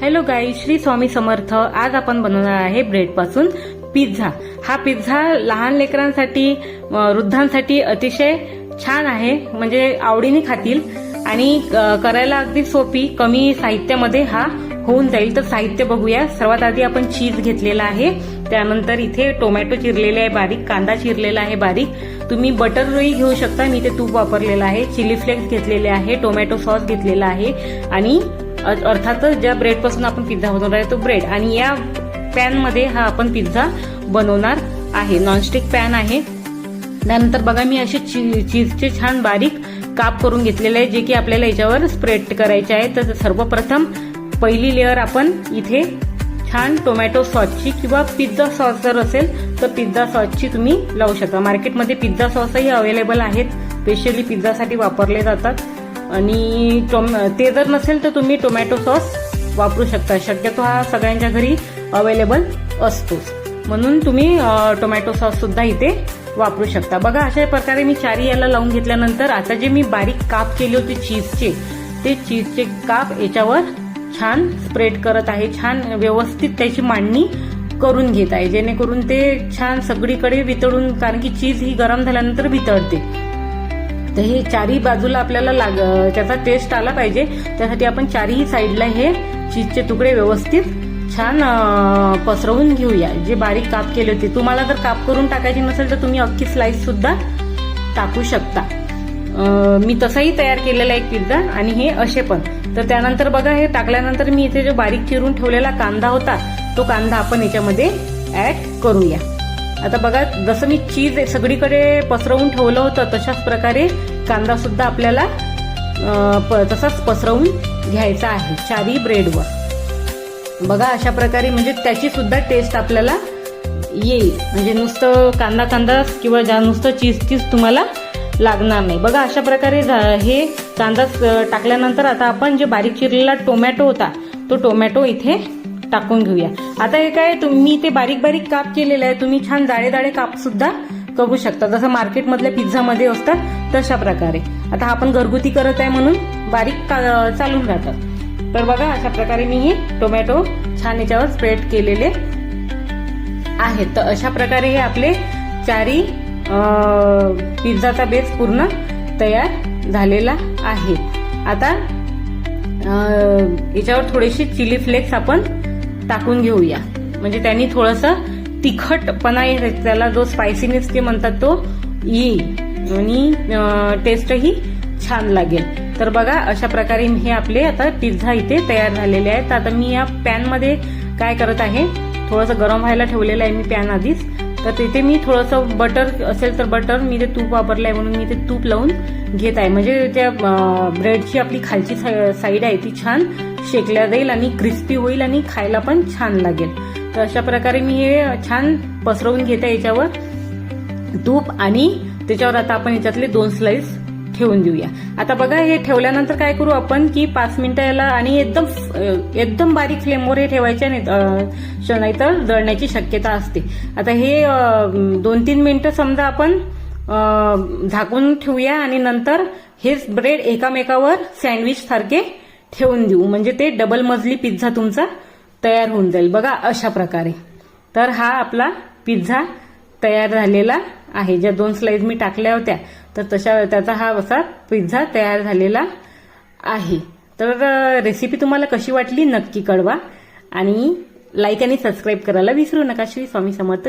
Hello guys, Shri Swami Samarth. आज आपण बनवणार आहे ब्रेड पासून पिझ्झा। हा पिझ्झा लहान लेकरांसाठी वृद्धांसाठी अतिशय छान आहे, म्हणजे आवडीने खातील आणि करायला अगदी सोपी, कमी साहित्यामध्ये हा होऊन जाईल। तर साहित्य बघूया। सर्वात आधी आपण चीज घेतलेला आहे, त्यानंतर इथे टोमॅटो चिरलेले आहे बारीक, कांदा चिरलेला आहे बारीक, तुम्ही बटरही घेऊ शकता, मी ते तूप वापरलेलं आहे, चिली फ्लेक्स घेतलेले आहे, टोमॅटो सॉस घेतलेला आहे आणि अर्थातच ज्या ब्रेड पासून आपण पिझ्झा बनवणार आहे तो ब्रेड। आणि या पॅन मध्ये हा आपण पिझ्झा बनवणार आहे, नॉनस्टिक पॅन आहे। त्यानंतर बघा मी असे चीजचे छान बारीक काप करून घेतलेले आहे, जे की आपल्याला याच्यावर स्प्रेड करायचे आहे। तर सर्वप्रथम पहिली लेअर आपण इथे छान टोमॅटो सॉसची किंवा पिझ्झा सॉस जर असेल तर पिझ्झा सॉसची तुम्ही लावू शकता। मार्केटमध्ये पिझ्झा सॉसही अवेलेबल आहेत, स्पेशली पिझ्झासाठी वापरले जातात। आणि ते जर नसेल तर तुम्ही टोमॅटो सॉस वापरू शकता। शक्यतो हा सगळ्यांच्या घरी अवेलेबल असतोच, म्हणून तुम्ही टोमॅटो सॉस सुद्धा इथे वापरू शकता। बघा अशा प्रकारे मी चारी याला लावून घेतल्यानंतर आता जे मी बारीक काप केले होते चीजचे, ते चीजचे काप याच्यावर छान स्प्रेड करत आहे, छान व्यवस्थित त्याची मांडणी करून घेत आहे, जेणेकरून ते छान सगळीकडे वितळून, कारण की चीज ही गरम झाल्यानंतर वितळते। तर हे चारही बाजूला आपल्याला त्याचा टेस्ट आला पाहिजे, त्यासाठी आपण चारही साईडला हे चीजचे तुकडे व्यवस्थित छान पसरवून घेऊया। जे बारीक काप केले होते, तुम्हाला जर काप करून टाकायचे नसेल तर तुम्ही अख्खी स्लाइस सुद्धा टाकू शकता। मी तसाही तयार केलेला एक पिझ्झा आणि हे असे पण। तर त्यानंतर बघा हे टाकल्यानंतर मी इथे जो बारीक चिरून ठेवलेला कांदा होता, तो कांदा आपण याच्यामध्ये ऍड करूया। आता बघा जसं मी चीज सगळीकडे पसरवून ठेवलं होतं, तशाच प्रकारे कांदा सुद्धा आपल्याला तसाच पसरवून घ्यायचा आहे चारी ब्रेडवर। बघा अशा प्रकारे, म्हणजे त्याची सुद्धा टेस्ट आपल्याला येईल, म्हणजे नुसतं कांदा कांदा किंवा नुसतं चीज तुम्हाला लागणार नाही। बघा अशा प्रकारे हे कांदा टाकल्यानंतर आता आपण जे बारीक चिरलेला टोमॅटो होता तो टोमॅटो इथे टाकून घेऊया। आता हे काय, तुम्ही ते बारीक बारीक काप केलेले आहे, तुम्ही छान जाडे जाडे काप सुद्धा करू शकता, जसं मार्केटमधल्या पिझ्झा मध्ये असतात तशा प्रकारे। आता आपण घरगुती करत आहे म्हणून बारीक चालून राहतात। तर बघा अशा प्रकारे मी हे टोमॅटो छान याच्यावर स्प्रेड केलेले आहेत। तर अशा प्रकारे हे आपले चारी पिझ्झाचा बेस पूर्ण तयार झालेला आहे। आता याच्यावर थोडेसे चिली फ्लेक्स आपण टाकून घेऊया, म्हणजे त्यांनी थोडंसं तिखटपणा येईल, त्याला जो स्पायसीनेस ते म्हणतात तो येईल आणि टेस्टही छान लागेल। तर बघा अशा प्रकारे हे आपले आता पिझ्झा इथे तयार झालेले आहेत। तर आता मी या पॅन मध्ये काय करत आहे, थोडंसं गरम व्हायला ठेवलेलं आहे मी पॅन आधीच। तर तिथे मी थोडंसं बटर असेल तर बटर, मी ते तूप वापरलं आहे म्हणून मी ते तूप लावून घेत आहे, म्हणजे त्या ब्रेडची आपली खालची साईड आहे ती छान शेकल्या जाईल आणि क्रिस्पी होईल आणि खायला पण छान लागेल। तर अशा प्रकारे मी हे छान पसरवून घेते याच्यावर तूप, आणि त्याच्यावर आता आपण याच्यातले 2 स्लाइस ठेवून देऊया। आता बघा हे ठेवल्यानंतर काय करू आपण की 5 मिनिटं याला, आणि एकदम बारीक फ्लेमवर हे ठेवायचे नाहीतर जळण्याची शक्यता असते। आता हे 2-3 मिनिटं समजा आपण झाकून ठेवूया आणि नंतर हेच ब्रेड एकामेकावर सँडविच सारखे ठेवून देऊ, म्हणजे ते डबल मजली पिझ्झा तुमचा तयार होऊन जाईल। बघा अशा प्रकारे। तर हा आपला पिझ्झा तयार झालेला आहे, ज्या 2 स्लाइस मी टाकल्या होत्या तर त्याचा हा असा पिझ्झा तयार झालेला आहे। तर रेसिपी तुम्हाला कशी वाटली नक्की कळवा आणि लाईक आणि सबस्क्राईब करायला विसरू नका। श्री स्वामी समर्थ।